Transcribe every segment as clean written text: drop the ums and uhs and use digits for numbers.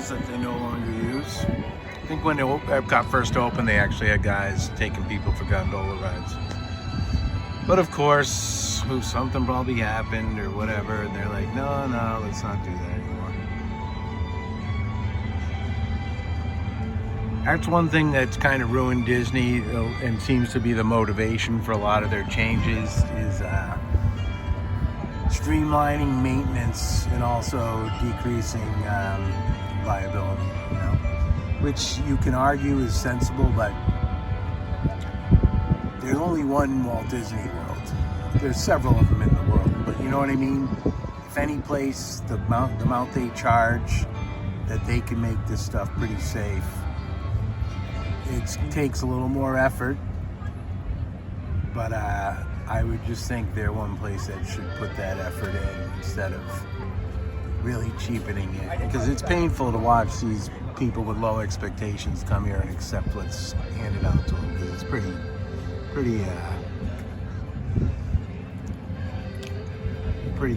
gondolas that they no longer use. I think when Epcot first opened, they actually had guys taking people for gondola rides. But of course, something probably happened or whatever, and they're like, no, let's not do that anymore. That's one thing that's kind of ruined Disney and seems to be the motivation for a lot of their changes is streamlining maintenance and also decreasing liability, which you can argue is sensible, but there's only one Walt Disney World. There's several of them in the world, but you know what I mean? If any place, the amount they charge, that they can make this stuff pretty safe, it takes a little more effort, but I would just think they're one place that should put that effort in instead of really cheapening it, because it's painful to watch these people with low expectations come here and accept what's handed out to them, because it's pretty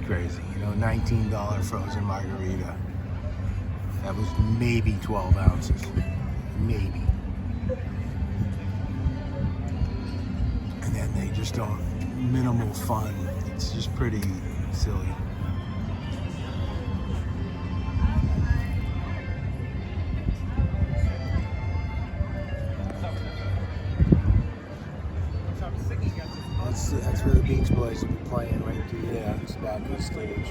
crazy. $19 frozen margarita. That was maybe 12 ounces. Maybe. And then they just don't, minimal fun. It's just pretty silly. That's where the Beach Boys will be playing right through there. It's back of the stage.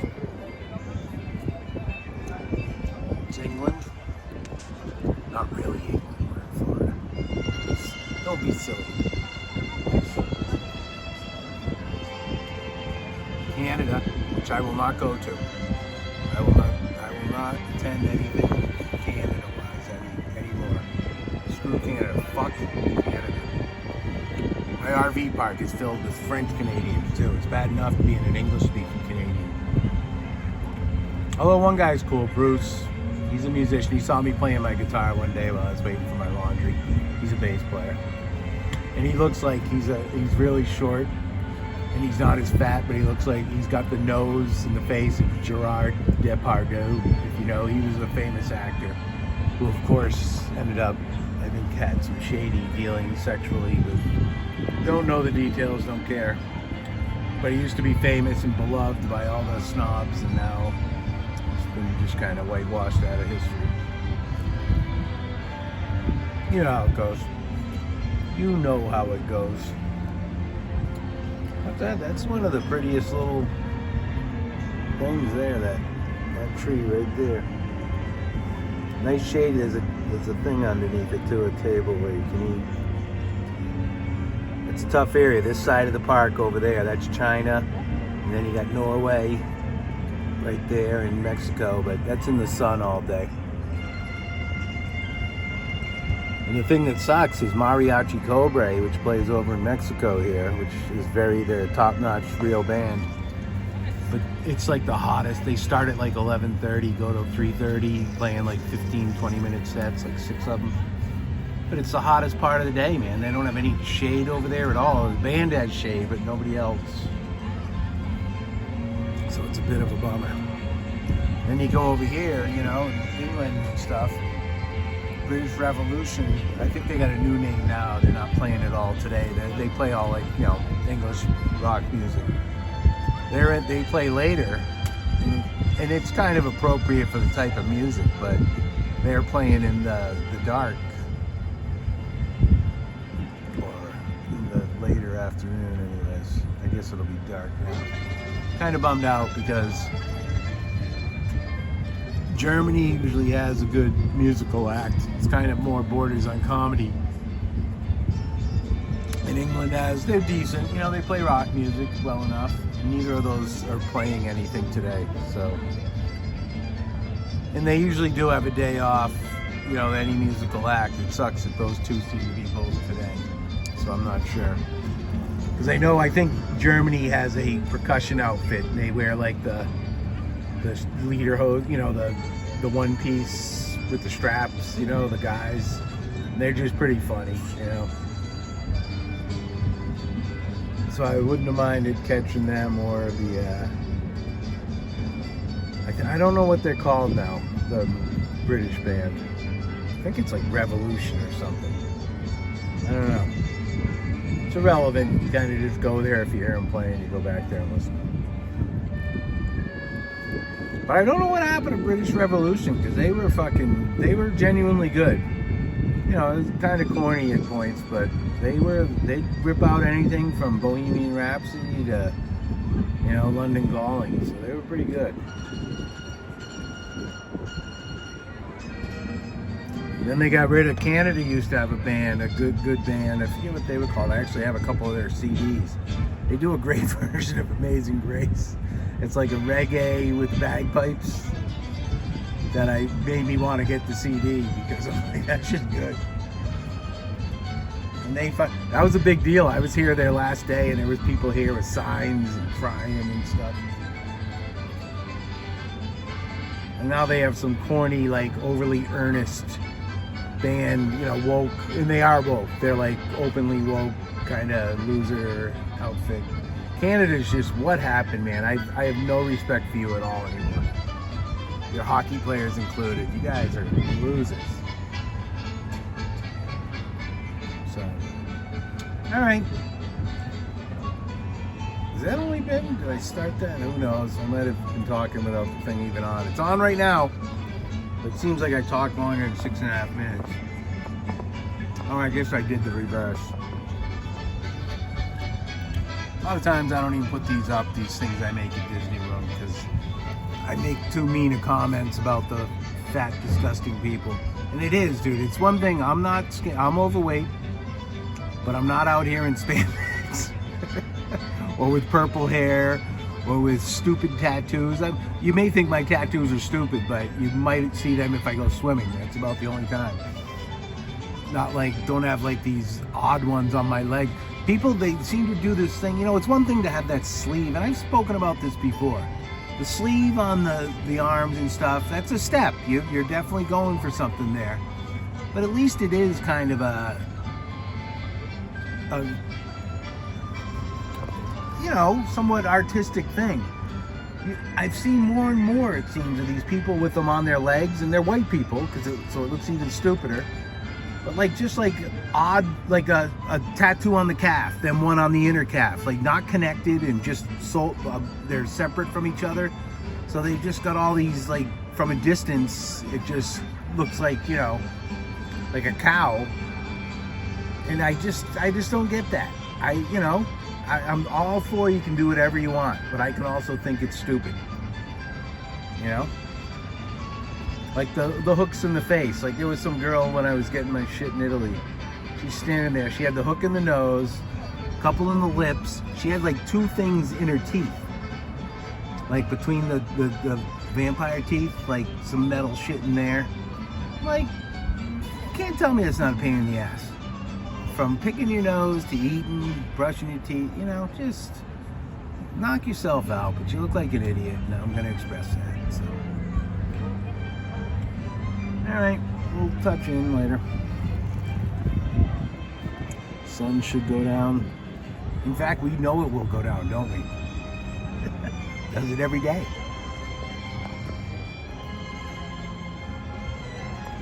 It's England. Not really England, we're in Florida. Don't be silly. Canada, which I will not go to. I will not attend anything Canada-wise anymore. Screw Canada. Fuck Canada. My RV park is filled with French Canadians too. It's bad enough being an English-speaking Canadian. Although one guy's cool, Bruce. He's a musician. He saw me playing my guitar one day while I was waiting for my laundry. He's a bass player, and he looks like he's really short, and he's not as fat, but he looks like he's got the nose and the face of Gerard Depardieu. If you know, he was a famous actor who, of course, ended up, I think, had some shady dealings sexually with. Don't know the details, don't care. But he used to be famous and beloved by all the snobs, and now he's been just kind of whitewashed out of history. You know how it goes. You know how it goes. What's that? That's one of the prettiest little things there, that tree right there. Nice shade. There's a thing underneath it too, a table where you can eat. It's a tough area. This side of the park over there, that's China, and then you got Norway right there and Mexico, but that's in the sun all day. And the thing that sucks is Mariachi Cobre, which plays over in Mexico here, which is their top-notch real band. But it's like the hottest. They start at like 11:30, go to 3:30, playing like 15, 20-minute sets, like 6 of them. But it's the hottest part of the day, man. They don't have any shade over there at all. The band has shade, but nobody else. So it's a bit of a bummer. Then you go over here, England and stuff. British Revolution. I think they got a new name now. They're not playing it all today. They play all like, English rock music. They play later, and it's kind of appropriate for the type of music, but they're playing in the dark. Later afternoon anyways. I guess it'll be dark now. Kind of bummed out because Germany usually has a good musical act. It's kind of more borders on comedy. And England they're decent. They play rock music well enough. Neither of those are playing anything today. So, and they usually do have a day off, any musical act. It sucks that those two seem to be both today. So I'm not sure. Because I think Germany has a percussion outfit. They wear like the leader hose, the one piece with the straps, the guys. And they're just pretty funny, So I wouldn't have minded catching them, or I I don't know what they're called now, the British band. I think it's like Revolution or something. I don't know. It's irrelevant. You kind of just go there if you hear them playing. You go back there and listen. But I don't know what happened to British Revolution, because they were genuinely good. You know, it was kind of corny at points, but they'd rip out anything from Bohemian Rhapsody to, you know, London Calling. So they were pretty good. Then they got rid of Canada. Used to have a band, a good band. I forget what they were called. I actually have a couple of their CDs. They do a great version of Amazing Grace. It's like a reggae with bagpipes that made me want to get the CD, because I'm like, that shit's good. And that was a big deal. I was here their last day, and there was people here with signs and crying and stuff. And now they have some corny, like overly earnest band, you know, woke, and they are woke. They're like openly woke, kind of loser outfit. Canada's just, what happened, man? I have no respect for you at all anymore. Your hockey players included. You guys are losers. So, all right. Has that only been? Did I start that? Who knows? I might have been talking without the thing even on. It's on right now. But it seems like I talked longer than 6.5 minutes. Oh, I guess I did the reverse. A lot of times I don't even put these up, these things I make at Disney World, because I make too mean of comments about the fat, disgusting people. And it is, dude. It's one thing. I'm overweight, but I'm not out here in spandex or with purple hair or with stupid tattoos. You may think my tattoos are stupid, but you might see them if I go swimming. That's about the only time. Not like, don't have like these odd ones on my leg. People, they seem to do this thing. You know, it's one thing to have that sleeve, and I've spoken about this before. The sleeve on the arms and stuff, that's a step. You're definitely going for something there. But at least it is kind of a you know, somewhat artistic thing. I've seen more and more, it seems, of these people with them on their legs, and they're white people, so it looks even stupider. But like, just like odd, like a tattoo on the calf, then one on the inner calf, like not connected, and just they're separate from each other. So they just got all these, like, from a distance, it just looks like, you know, like a cow. And I just don't get that. I'm all for, you can do whatever you want, but I can also think it's stupid. You know? Like the hooks in the face. Like, there was some girl when I was getting my shit in Italy. She's standing there. She had the hook in the nose, a couple in the lips. She had like 2 things in her teeth. Like between the vampire teeth, like some metal shit in there. Like, you can't tell me it's not a pain in the ass. From picking your nose to eating, brushing your teeth, you know, just knock yourself out. But you look like an idiot, and I'm going to express that. So, all right, we'll touch in later. Sun should go down. In fact, we know it will go down, don't we? Does it every day.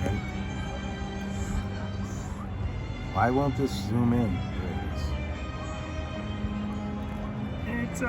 Right? Why won't this zoom in? There it is. It's